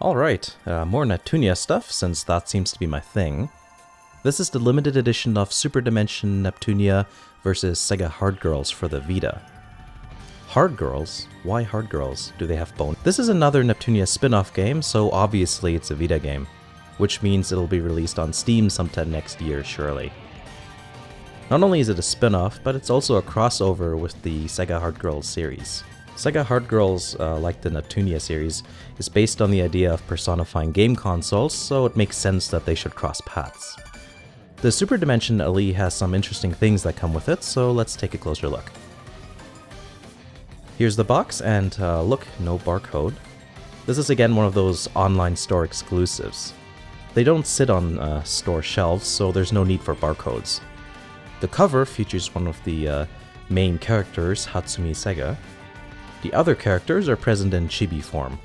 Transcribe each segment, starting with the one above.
Alright, more Neptunia stuff, since that seems to be my thing. This is the limited edition of Superdimension Neptunia versus Sega Hard Girls for the Vita. Hard Girls? Why Hard Girls? Do they have bone? This is another Neptunia spin-off game, so obviously it's a Vita game, which means it'll be released on Steam sometime next year, surely. Not only is it a spin-off, but it's also a crossover with the Sega Hard Girls series. Sega Hard Girls, like the Neptunia series, is based on the idea of personifying game consoles, so it makes sense that they should cross paths. The Superdimension LE has some interesting things that come with it, so let's take a closer look. Here's the box, and look, no barcode. This is again one of those online store exclusives. They don't sit on store shelves, so there's no need for barcodes. The cover features one of the main characters, Hatsumi Sega. The other characters are present in chibi form.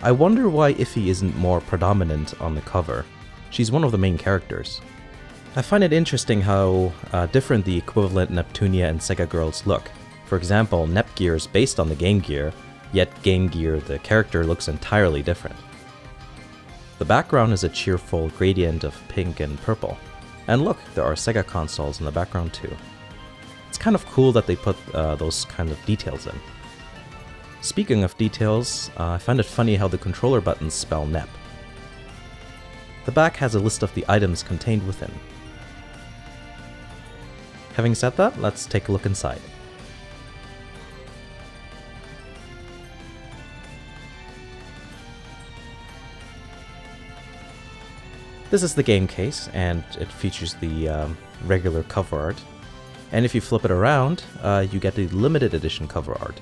I wonder why Iffy isn't more predominant on the cover. She's one of the main characters. I find it interesting how different the equivalent Neptunia and Sega Girls look. For example, Nepgear is based on the Game Gear, yet Game Gear, the character, looks entirely different. The background is a cheerful gradient of pink and purple. And look, there are Sega consoles in the background too. It's kind of cool that they put those kind of details in. Speaking of details, I find it funny how the controller buttons spell NEP. The back has a list of the items contained within. Having said that, let's take a look inside. This is the game case, and it features the regular cover art. And if you flip it around, you get the limited edition cover art.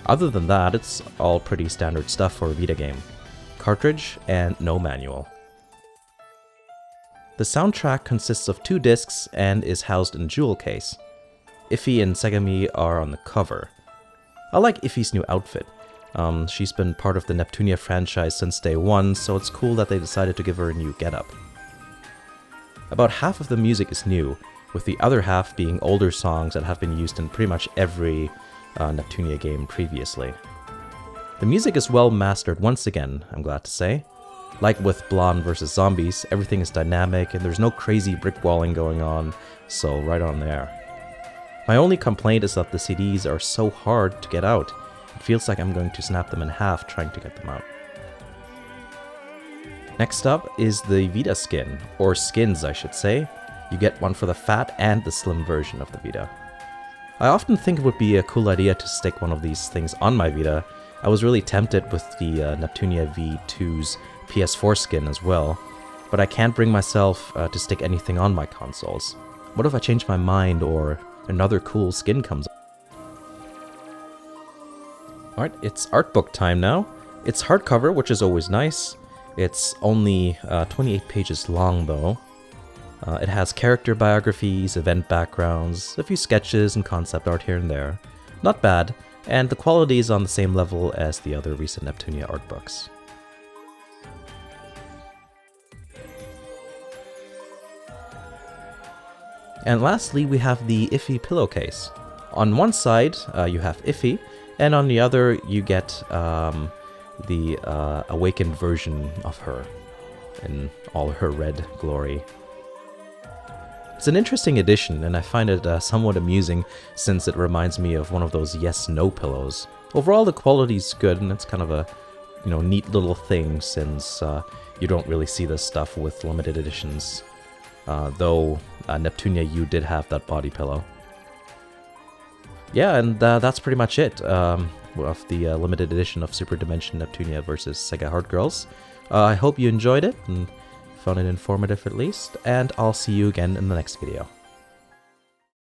Other than that, it's all pretty standard stuff for a Vita game. Cartridge and no manual. The soundtrack consists of 2 discs and is housed in a jewel case. Iffy and Segami are on the cover. I like Iffy's new outfit. She's been part of the Neptunia franchise since day one, so it's cool that they decided to give her a new getup. About half of the music is new, with the other half being older songs that have been used in pretty much every Neptunia game previously. The music is well mastered once again, I'm glad to say. Like with Blonde vs. Zombies, everything is dynamic and there's no crazy brick walling going on, so right on there. My only complaint is that the CDs are so hard to get out. It feels like I'm going to snap them in half trying to get them out. Next up is the Vita Skin, or skins I should say. You get one for the fat and the slim version of the Vita. I often think it would be a cool idea to stick one of these things on my Vita. I was really tempted with the Neptunia V2's PS4 skin as well, but I can't bring myself to stick anything on my consoles. What if I change my mind or another cool skin comes up? Alright, it's Artbook time now. It's hardcover, which is always nice. It's only 28 pages long though. It has character biographies, event backgrounds, a few sketches and concept art here and there. Not bad, and the quality is on the same level as the other recent Neptunia art books. And lastly, we have the Iffy Pillowcase. On one side, you have Iffy, and on the other, you get the awakened version of her in all her red glory. It's an interesting addition, and I find it somewhat amusing since it reminds me of one of those yes-no pillows. Overall, the quality's good, and it's kind of a neat little thing since you don't really see this stuff with limited editions. Though Neptunia U did have that body pillow. Yeah, and that's pretty much it of the limited edition of Superdimension Neptunia vs. Sega Hard Girls. I hope you enjoyed it and found it informative at least, and I'll see you again in the next video.